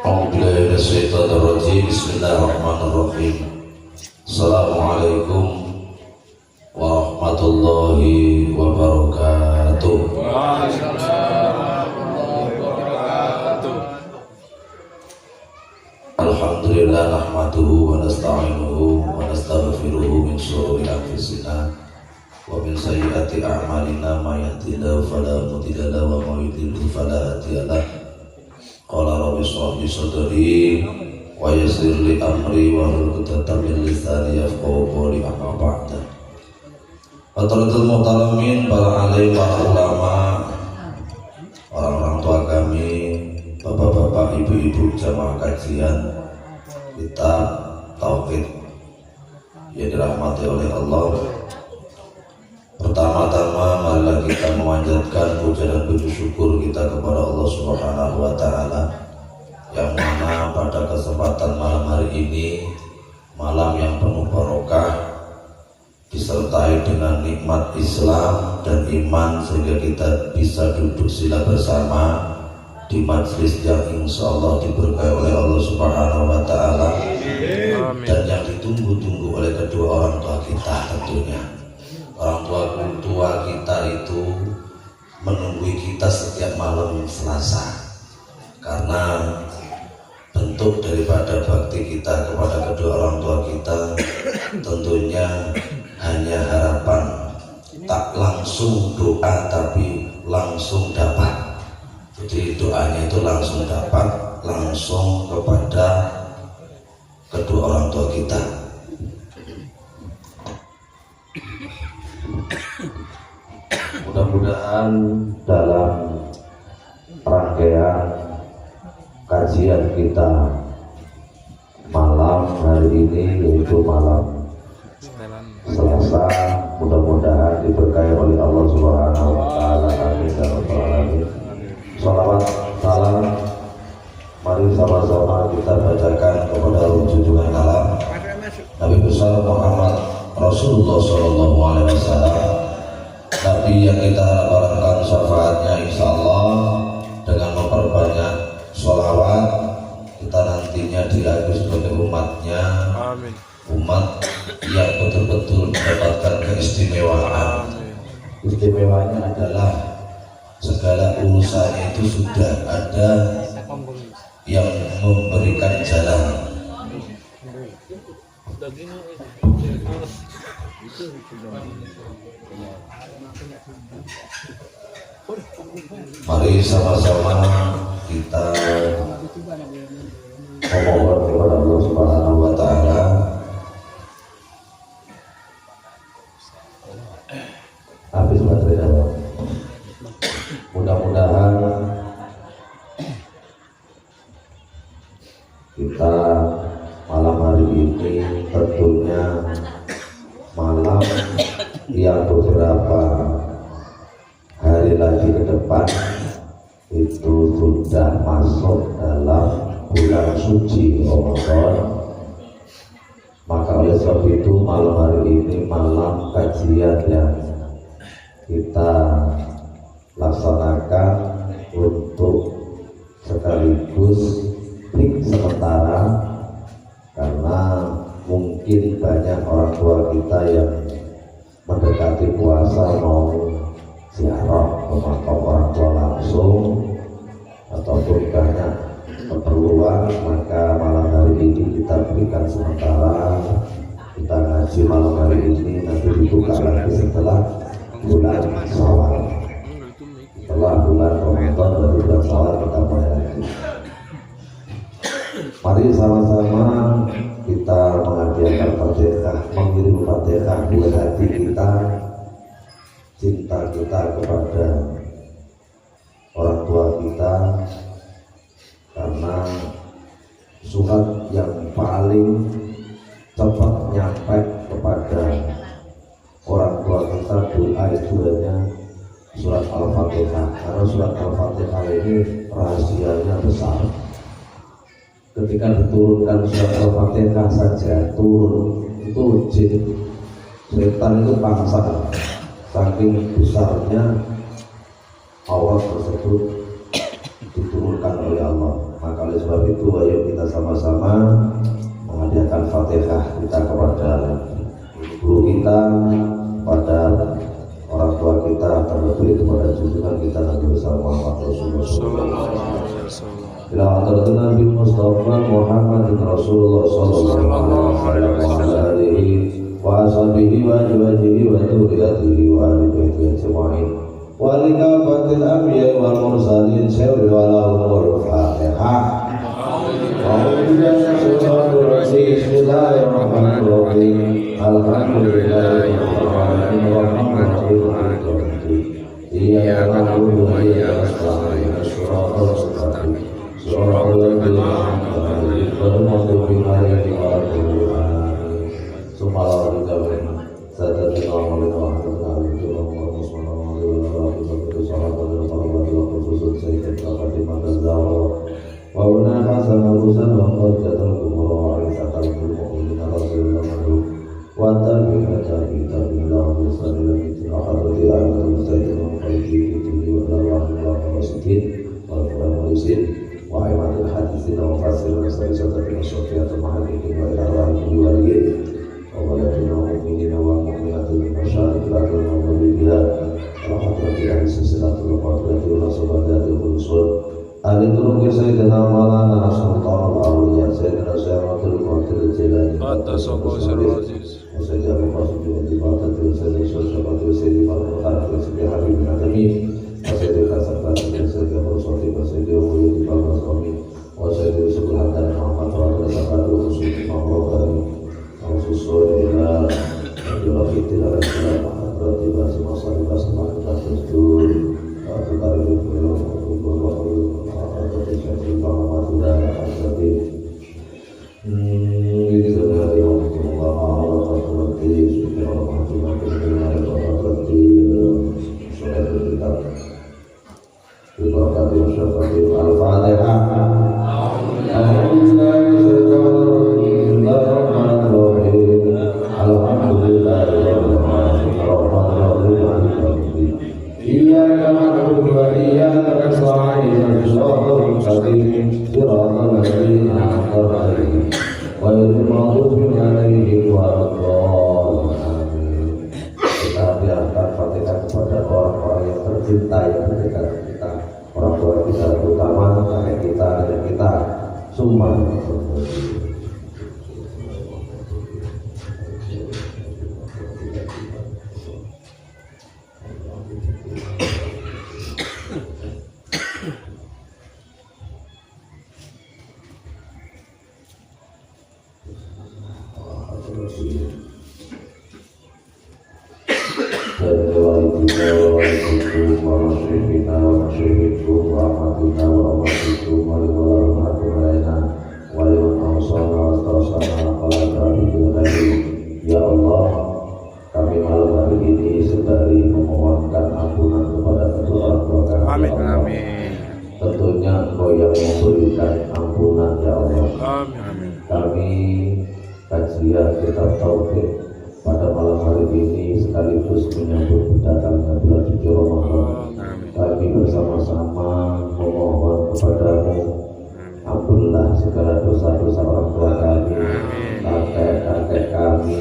Bismillahirrahmanirrahim. Assalamualaikum warahmatullahi wabarakatuh. Alhamdulillah nahmaduhu wa nasta'inuhu wa nastaghfiruhu min shururi anfusina wa min sayyiati a'malina may yahdihillahu fala mudilla lahu wa may yudlil fala hadiya lahu. Qala rabbi shrah li sadri wa yassir li amri wa hlul 'uqdatam min lisani yafqahu qawli. Amma ba'du. Hadratul muhtaramin, para alim, para ulama, orang-orang tua kami, bapak-bapak, ibu-ibu jamaah kajian kitab tauhid yang dirahmati oleh Allah. Pertama-tama marilah kita memanjatkan puja dan puji syukur kita kepada Allah Subhanahu wa taala, yang mana pada kesempatan malam hari ini, malam yang penuh barokah, disertai dengan nikmat Islam dan iman, sehingga kita bisa duduk sila bersama di majelis yang insya Allah diberkahi oleh Allah Subhanahu wa taala, dan yang ditunggu-tunggu oleh kedua orang tua kita. Tentunya orang tua kita itu menunggu kita setiap malam Selasa, karena bentuk daripada bakti kita kepada kedua orang tua kita tentunya hanya harapan tak langsung doa tapi langsung dapat. Jadi doanya itu langsung dapat, langsung kepada kedua orang tua kita. Mudah-mudahan dalam rangkaian kajian kita malam hari ini, yaitu malam Selasa, mudah-mudahan diberkahi oleh Allah Subhanahu wa taala. Amin ya rabbal alamin. Salawat salam mari sama-sama kita bacakan kepada junjungan alam Nabi besar Muhammad Rasulullah sallallahu alaihi wasallam, Nabi yang kita harapkan syafaatnya insyaallah. Dengan memperbanyak sholawat, kita nantinya diakui sebagai umatnya. Amin. Umat yang betul-betul mendapatkan keistimewaan. Istimewanya adalah segala urusannya itu sudah ada yang memberikan jalan. Mari sama-sama kita memohon kepada Allah Subhanahu wa taala habis baterainya. Mudah-mudahan kita malam hari ini tentunya malam yang beberapa hari lagi ke depan itu sudah masuk dalam bulan suci Ramadan. Maka oleh sebab itu malam hari ini malam kajian yang kita laksanakan untuk sekaligus break sementara, karena mungkin banyak orang tua kita yang mendekati puasa mau ziarah ke makam orang tua langsung ataupun banyak keperluan. Maka malam hari ini kita berikan sementara, kita ngaji malam hari ini, nanti dibuka lagi setelah bulan Syawal. Setelah bulan Ramadan dari bulan Syawal kita mulai lagi. Mari sama-sama kita menghadiahkan Fatihah, mengirim Fatihah di hati kita, cinta kita kepada orang tua kita, karena surat yang paling cepat nyampe kepada orang tua kita doa itu hanya surat Al-Fatihah, karena surat Al-Fatihah ini rahasianya besar. Ketika diturunkan surat Al-Fatihah saja turun, itu jin setan itu pangsa, saking besarnya aurat tersebut diturunkan oleh Allah. Maka oleh sebab itu ayo kita sama-sama menghadiahkan Fatihah kita kepada guru kita, pada orang tua kita, terlebih kepada junjungan kita Nabi besar Muhammad Rasulullah ila hadratina Nabi Mustafa Muhammad Rasulullah sallallahu alaihi wasallam wa ashabihi wa azwajihi wa dzurriyyatihi wa ahli baitihi ajma'in wa li kafatil anbiya'i wal mursalin sirri wa lahumul Fatihah. Bismillahirrahmanirrahim. Alhamdulillahirabbil alamin. Iyyaka na'budu wa iyyaka nasta'in. Shiratal mustaqim. Shiratal ladzina an'amta 'alaihim ghairil maghdubi 'alaihim waladdallin. Subhanallah. Sayyidina Muhammad wa alihi wa wa una hasana rusan wa qajatul kumara wa isatal mu'minin rasulullah wa tabi'ina tabi'illah wa sallallahu alaihi wa sallam sayyidina Muhammad wa rasulih wa al-mulisin wa imatul hadisin wa fasirun sayyidina Syafi'atul Muhammadikin wa ilahi waliyin wa baladina mu'minin wa mu'minatul masyarakat wa maghfirah wa hadratil sisilatul qadiratul rasulatul usul Aliturun Sayyidina Maulana Sultan al-Awliya Sayyidina Syaikhul Qadir Jilani Qaddasallahu sirruhu aziz Sayyidina Rasulullah Sayyidina Syaikhul Sayyidina Al-Muqaddas Sayyidina Habibul Adami Sayyidina Hasan Sayyidina Rasulullah Sayyidina Muhammad Al-Masami wa Sayyidina Subhan Muhammad wa Sayyidina Muhammad Rasulullah Sayyidina Fitrah Rasulullah Rasulullah Sallallahu Alaihi Wasallam cinta yang berdekat kita, orang tua kita, terutama kakek kita, nenek kita, semua. Ya Allah, kami malam hari ini sembari memohonkan ampunan kepada kedua orang tua kami. Amin. Amin. Tentunya Engkau yang memberikan ampunan, ya Allah. Amin. Kami kajian kitab tauhid pada malam hari ini sekaligus menyambut datangnya bulan suci Ramadan. Kami bersama-sama memohon kepadamu, ampunilah segala dosa-dosa orang tua kami, kakek-kakek kami,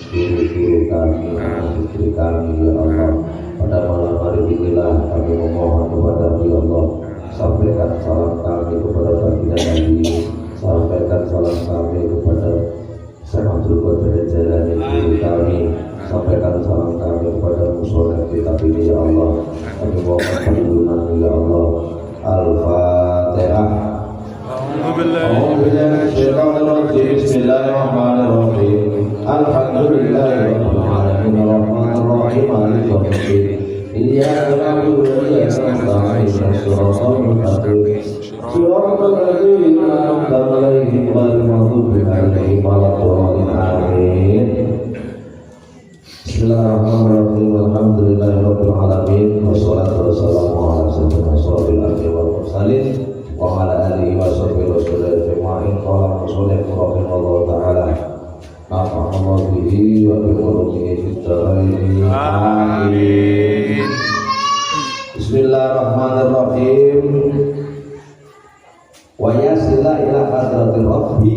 guru-guru kami, anak istri kami, ya Allah. Pada malam hari inilah kami memohon kepadamu, ya Allah. Sampaikan salam kami kepada baginda Nabi, sampaikan salam kami kepada Syaikhul Qadir Jilani guru kami, sampaikan salam kami kepada musola kita ini, ya Allah. Kami mohon perlindungan, ya Allah. Al-Fatihah. Bismillahirrahmanirrahim. Alhamdulillahirabbil alamin arrahmanirrahim maliki yaumiddin. Iyyaka na'budu wa iyyaka nasta'in. Shiratal mustaqim. Shiratal ladzina an'amta 'alaihim ghairil maghdubi 'alaihim waladdallin. Amin. Bismillahirrahmanirrahim. Alhamdulillahirabbil alamin wassalatu wassalamu ala sayyidina asyrofil anbiya'i wal mursalin wa ala alihi wa sahbihi rasulillah ajma'in. Qala rasulullah rahimahullah ta'ala nafa'allahu bihi wa bi ulumihi fid dharain. Amin. Bismillahirrahmanirrahim. wa yasila ila hadratir rabbi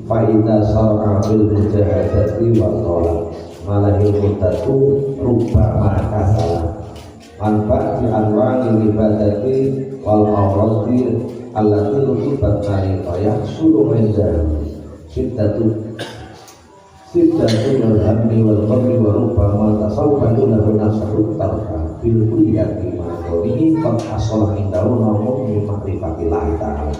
fa idza sar'a bil mujahadati wa qala malahil mutatu rubbama kasala anfa bi anwa'il ibadati wal awradi allati lutubat alaiha yahsulu inda siddatu al-hammi wal ghammi wa rubbama tasawwadu lahu nasru tarha bil kulliyati ma'qawlihi qad hasala indahu nawmun min ma'rifatillahi ta'ala.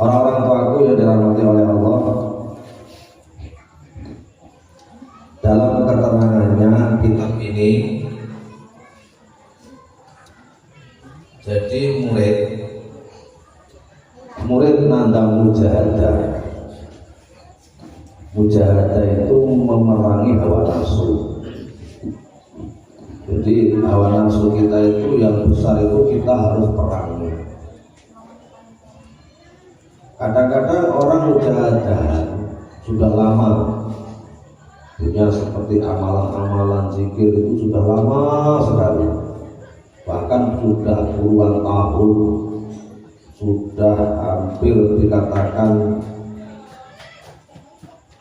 Orang-orang tuaku yang dirahmati oleh Allah, dalam keterangannya kitab ini, jadi murid nandang mujahadah. Mujahadah itu memerangi hawa nafsu. Jadi hawa nafsu kita itu yang besar itu kita harus perangi. Kadang-kadang orang mujahadah sudah lama punya seperti amalan-amalan zikir itu sudah lama sekali, bahkan sudah puluhan tahun, sudah hampir dikatakan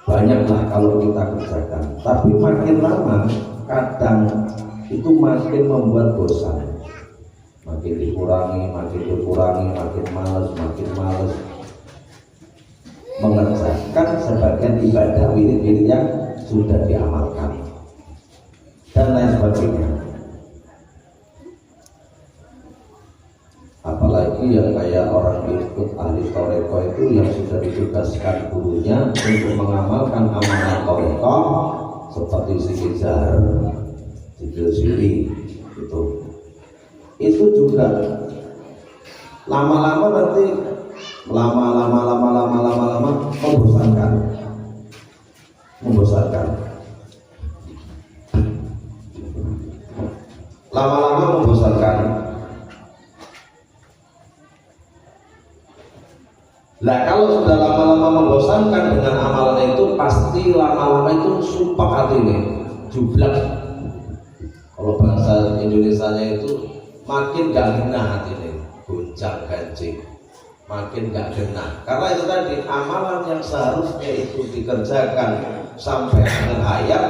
banyaklah kalau kita kerjakan. Tapi makin lama kadang itu makin membuat bosan, makin dikurangi, makin malas mengerjakan sebagian ibadah wirid-wirid yang sudah diamalkan dan lain sebagainya. Apalagi yang kayak orang ikut ahli toreko itu yang sudah ditugaskan gurunya untuk mengamalkan amalan toreko seperti zikir jahar, zikir siri, itu juga lama-lama nanti lama-lama membosankan. Lama-lama membosankan. Nah, kalau sudah lama-lama membosankan dengan amalan itu, pasti lama-lama itu sumpah hati ini, jublak. Kalau bahasa Indonesianya itu makin gak genah hati ini, goncang ganjing, makin gak genah. Karena itu tadi amalan yang seharusnya itu dikerjakan sampai akhir hayat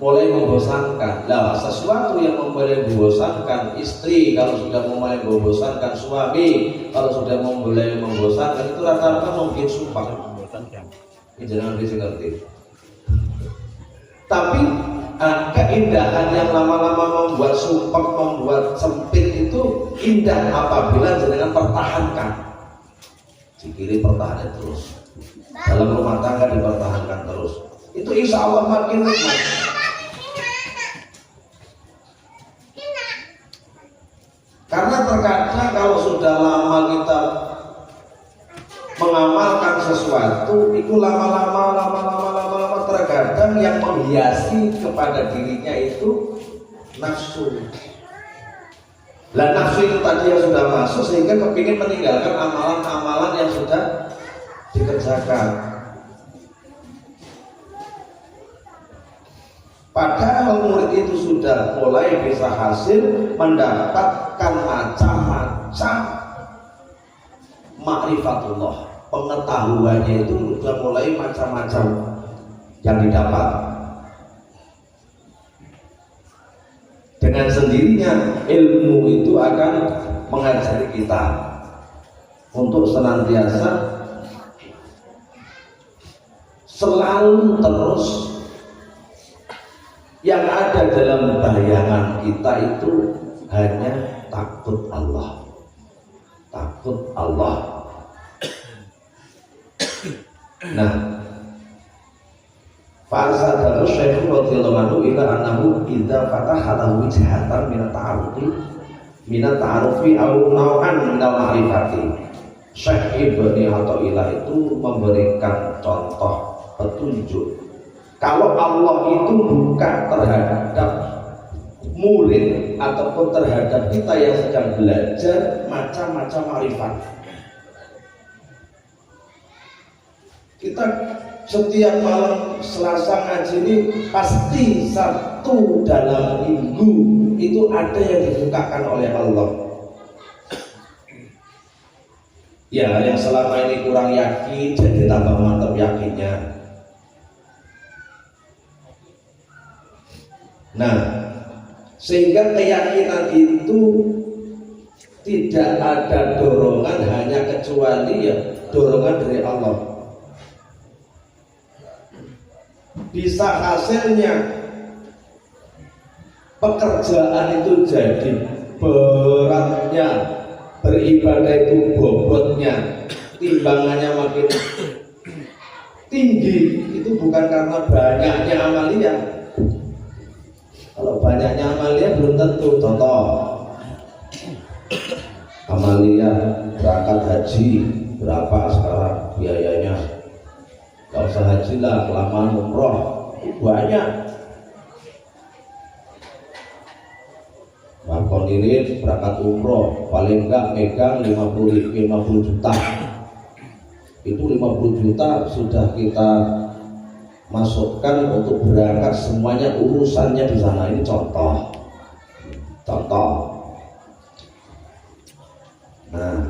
mulai membosankan. Nah, sesuatu yang mulai membosankan istri, kalau sudah mulai membosankan suami, kalau sudah mulai membosankan, itu rata-rata mungkin sumpah. Ini jangan ngerti. Tapi keindahan yang lama-lama membuat sumpah, membuat sempit itu indah apabila jangan pertahankan. Dikiri pertahanan terus, dalam rumah tangga dipertahankan terus. Itu insya Allah makin nikmat. Karena terkadang kalau sudah lama kita mengamalkan sesuatu, itu lama-lama terkadang yang menghiasi kepada dirinya itu nafsu. Lah nafsu itu tadi yang sudah masuk sehingga kepingin meninggalkan amalan-amalan yang sudah dikerjakan. Padahal murid itu sudah mulai bisa hasil mendapatkan macam-macam ma'rifatullah, pengetahuannya itu sudah mulai macam-macam yang didapat. Dengan sendirinya ilmu itu akan mengajari kita untuk senantiasa selalu terus yang ada dalam bayangan kita itu hanya takut Allah. Takut Allah. Nah, fa'asadahu syekhu radhiyallahu anhu ila annahu idza fataha lahu wijhatan min ta'arufi aw naw'an min al-ma'rifati. Syekh Ibnu Athaillah itu memberikan contoh petunjuk. Kalau Allah itu buka terhadap murid ataupun terhadap kita yang sedang belajar macam-macam ma'rifat. Kita setiap malam Selasa ngaji ini pasti satu dalam minggu itu ada yang dibukakan oleh Allah. Ya, yang selama ini kurang yakin jadi tambah mantap yakinnya. Nah, sehingga keyakinan itu tidak ada dorongan hanya kecuali ya dorongan dari Allah. Bisa hasilnya pekerjaan itu jadi beratnya, beribadah itu bobotnya, timbangannya makin tinggi, itu bukan karena banyaknya amalia. Kalau banyaknya amalia belum tentu. Contoh, amalia berangkat haji berapa sekarang biayanya? Gak usah haji lah, kelamaan umroh banyak. Bang Kondirin berangkat umroh paling enggak megang 50 juta. Itu 50 juta sudah kita masukkan untuk berangkat semuanya, urusannya di sana. Ini contoh. Nah,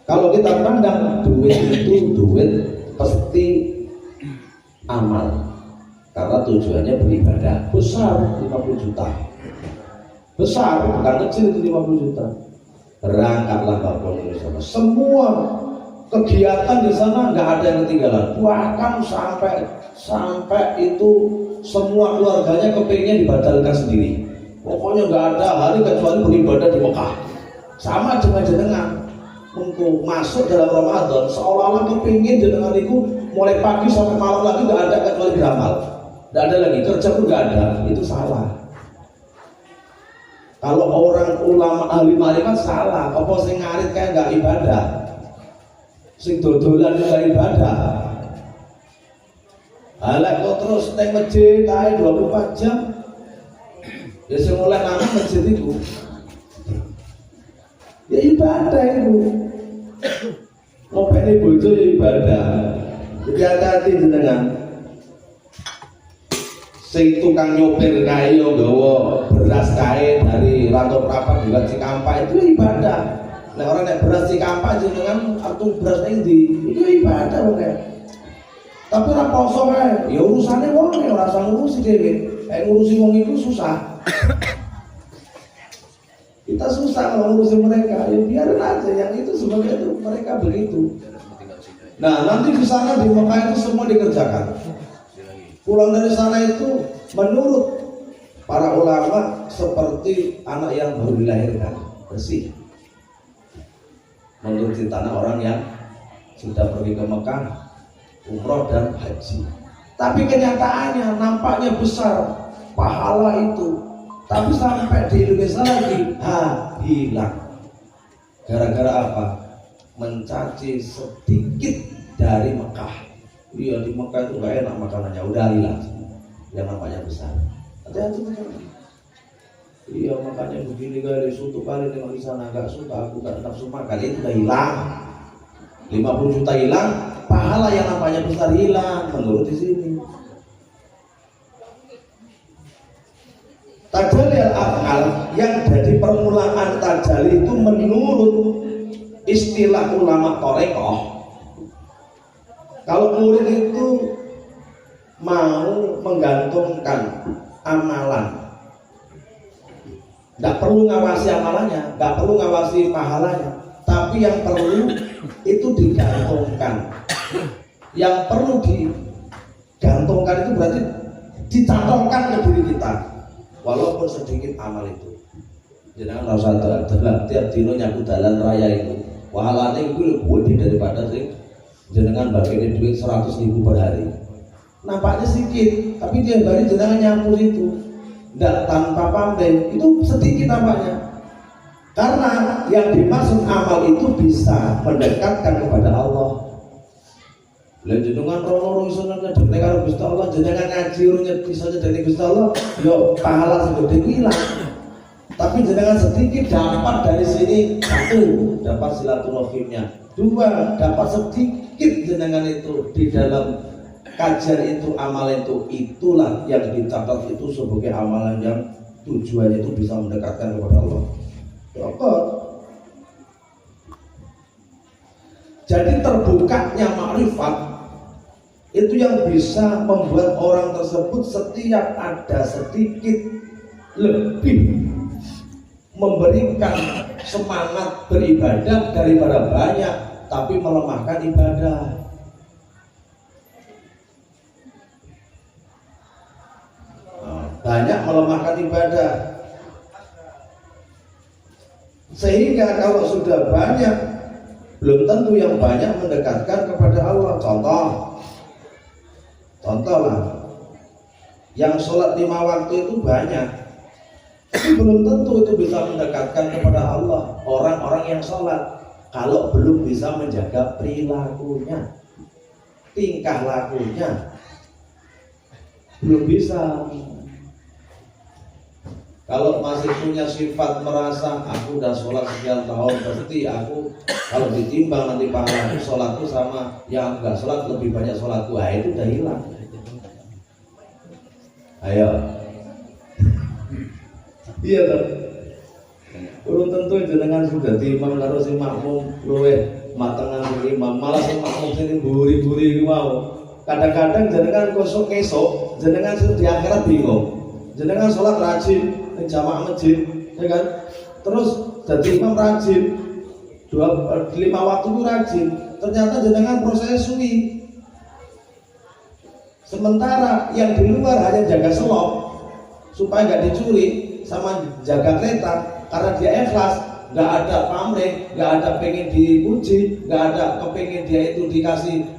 kalau kita pandang duit itu duit pasti amal, karena tujuannya beribadah. Besar 50 juta, besar, bukan kecil itu 50 juta. Berangkatlah Bapak Indonesia, semua kegiatan di sana nggak ada yang ketinggalan. Bahkan sampai itu semua keluarganya kepingin dibatalkan sendiri. Pokoknya nggak ada hari kecuali beribadah di Mekah. Sama dengan jenengan untuk masuk dalam Ramadan, seolah-olah kepingin jenengan itu mulai pagi sampai malam lagi nggak ada kecuali beramal. Nggak ada lagi, kerja pun nggak ada. Itu salah. Kalau orang ulama ahli marifat salah, apa sing ngarit kayak nggak ibadah, sing dodolan nggak ibadah. Alek kok terus neng masjid ae 24 jam. Ya sing oleh nang masjid itu. Ya ibadah itu. Ngopeni bojo ya ibadah. Jadi hati-hati jenengan. Sing tukang nyopir kae yo nggawa beras kae dari Rantau Prapat juga Cikampek itu ibadah. Nah orang nek beras Cikampek jenengan atuh beras ning ndi? Itu ibadah wong. Tapi ora poso kae, ya urusane wong ora usah ngurusi dhewe. Ngurusi wong itu susah. Kita susah kalau ngurusi mereka, ya biarin aja yang itu sebagai itu mereka begitu. Nah nanti di sana di Mekah itu semua dikerjakan. Pulang dari sana itu menurut para ulama seperti anak yang baru dilahirkan, bersih. Menurut di tanah orang yang sudah pergi ke Mekah, umroh dan haji. Tapi kenyataannya nampaknya besar pahala itu. Tapi sampai di Indonesia lagi hilang. Gara-gara apa? Mencaci sedikit dari Mekah. Iya di Mekah itu gak enak makanannya, udah hilang. Yang namanya besar. Hati-hati teman-teman. Iya makanya begini kali, suatu kali tengok di sana gak suka, aku gak nafsu makan, itu udah hilang. 50 juta hilang, pahala yang namanya besar hilang. Menurut di sini. Tajalli al-af'al yang jadi permulaan tajalli itu menurut istilah ulama Thariqah. Kalau murid itu mau menggantungkan amalan, nggak perlu ngawasi amalannya, nggak perlu ngawasi pahalanya, tapi yang perlu itu digantungkan. Yang perlu digantungkan itu berarti dicantumkan ke diri kita. Walaupun sedikit amal itu, jangan rasa dalam tiap dino nyaku dalan raya itu, wahalane itu lebih daripada sing jenengan bagian duit 100.000 per hari. Nampaknya sedikit, tapi tiap hari jenengan nyapu itu, tidak tanpa pandai, itu sedikit nampaknya. Karena yang dimaksud amal itu bisa mendekatkan kepada Allah. Lah jenengan rono iso ngedekne karo Gusti Allah, jenengan ngaji iso ngedekne Gusti Allah, yo pahala segede hilang. Tapi jenengan sedikit dapat dari sini, satu, dapat silaturahimnya. Dua, dapat sedikit jenengan itu di dalam kajian itu, amalan itu, itulah yang dicatat itu sebagai amalan yang tujuannya itu bisa mendekatkan kepada Allah. Dapat. Jadi terbukanya makrifat itu yang bisa membuat orang tersebut setiap ada sedikit lebih memberikan semangat beribadah daripada banyak tapi melemahkan ibadah. Banyak melemahkan ibadah, sehingga kalau sudah banyak belum tentu yang banyak mendekatkan kepada Allah. Contoh lah, yang sholat 5 waktu itu banyak, tapi belum tentu itu bisa mendekatkan kepada Allah. Orang-orang yang sholat kalau belum bisa menjaga perilakunya, tingkah lakunya, belum bisa. Kalau masih punya sifat merasa aku udah sholat sekian tahun, pasti aku kalau ditimbang nanti pahala aku sholatku sama yang enggak sholat lebih banyak sholatku, itu udah hilang. Ayo, iya toh. Belum tentu jenengan sudah imam karo si makmum luwe matengan imam, malah si makmum sini buri-buri mau. Kadang-kadang jenengan kosok esok, jenengan di akhirat bingung. Jenengan sholat rajin, jamaah masjid, ya kan? Terus jadi imam rajin, 5 waktu itu rajin. Ternyata jenengan proses suwi. Sementara yang di luar hanya jaga selop supaya nggak dicuri sama jaga kereta, karena dia ikhlas, nggak ada pamrih, nggak ada pengen dipuji, nggak ada kepengen dia itu dikasih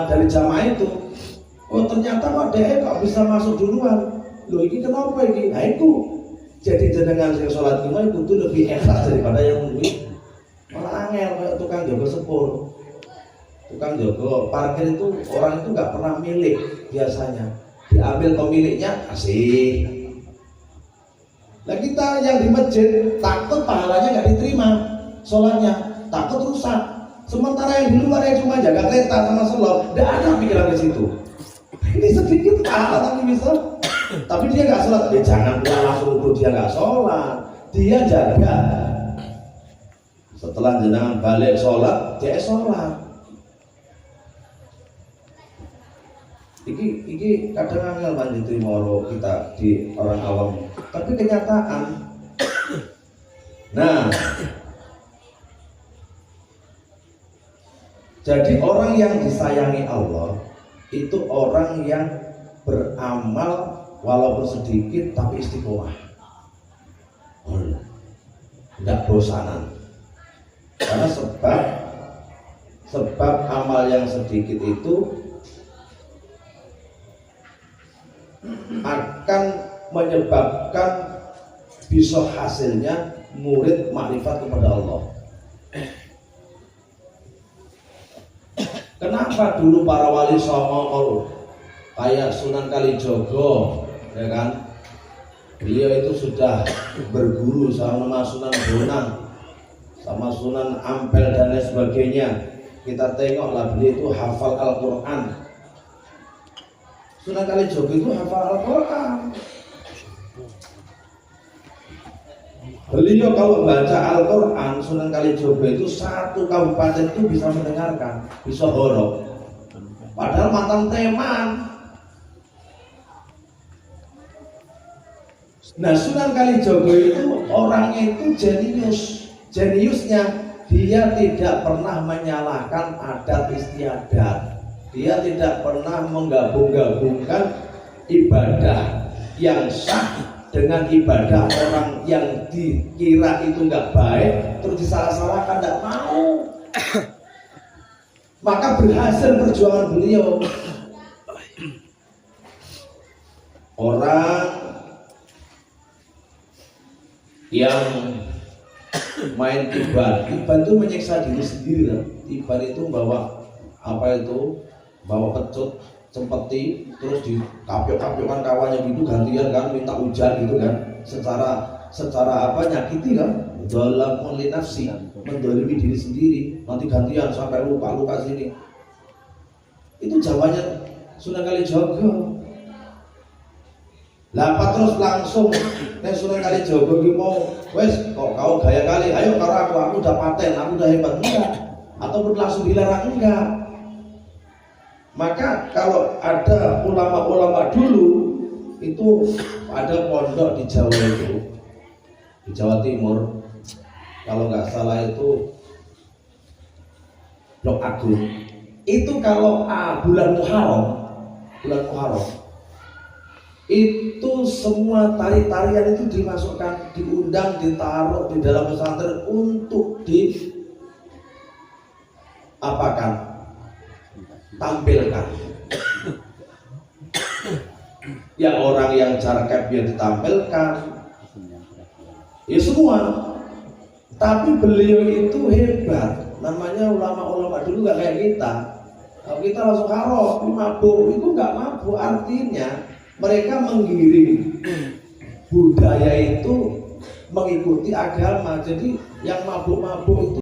dari jamaah itu. Oh ternyata kok dia kok bisa masuk duluan. Loh ini kenapa ini? Nah itu jadi jenengan yang sholat imam itu lebih ikhlas daripada yang lebih malah angel kayak tukang jaga sepur, tukang jaga parkir itu orang itu nggak pernah milik biasanya, diambil pemiliknya asik. Nah kita yang di masjid takut pahalanya nggak diterima sholatnya, takut rusak. Sementara yang di luar yang cuma jaga kereta sama selop, nggak ada pikiran di situ. Ini sedikit pahala tapi bisa. Tapi dia nggak sholat, dia jangan pulang langsung udah dia nggak sholat, dia jaga. Setelah jenengan balik sholat, dia sholat. Iki kadang angel kan diterima kita di orang awam, tapi kenyataan. Nah, jadi orang yang disayangi Allah itu orang yang beramal walaupun sedikit tapi istiqomah, tidak bosanan. Karena sebab amal yang sedikit itu akan menyebabkan bisa hasilnya murid makrifat kepada Allah. Kenapa dulu para wali songo kayak Sunan Kalijogo, ya kan? Beliau itu sudah berguru sama Sunan Bonang, sama Sunan Ampel dan lain sebagainya. Kita tengoklah beliau itu hafal Al-Quran. Sunan Kalijogo itu hafal Al-Quran. Beliau kalau baca Al-Quran, Sunan Kalijogo itu satu kabupaten itu bisa mendengarkan, bisa horok. Padahal mantan teman. Nah Sunan Kalijogo itu orangnya itu jeniusnya dia tidak pernah menyalahkan adat istiadat, dia tidak pernah menggabung-gabungkan ibadah yang sah dengan ibadah orang yang dikira itu nggak baik terus disalah-salahkan, nggak mau. Maka berhasil perjuangan beliau. Orang yang main tiban itu menyiksa diri sendiri. Tiban itu bawa bawa pecut, cempeti, terus dikapiok-kapiokan kawannya gitu gantian kan, minta hujan gitu kan, secara nyakiti kan, dalam melinafsi, mendolimi diri sendiri, nanti gantian sampai luka sini. Itu jawabannya Sunan Kalijogo. Lah terus langsung nek Sunan Kalijogo iki mau wes kok kau gaya kali, ayo karo aku udah paten, aku udah hebat. Enggak, ataupun langsung dilarang, enggak. Maka kalau ada ulama-ulama dulu itu ada pondok di Jawa itu, di Jawa Timur, kalau nggak salah itu Blok Agung. Itu kalau bulan Muharram itu semua tari-tarian itu dimasukkan, diundang, ditaruh di dalam pesantren untuk tampilkan. Ya orang yang jarkep ya ditampilkan, ya semua. Tapi beliau itu hebat, namanya ulama-ulama dulu nggak kayak kita. Kalau kita langsung karo, mabuk, itu nggak mabuk, artinya mereka menggiring budaya itu mengikuti agama. Jadi yang mabuk-mabuk itu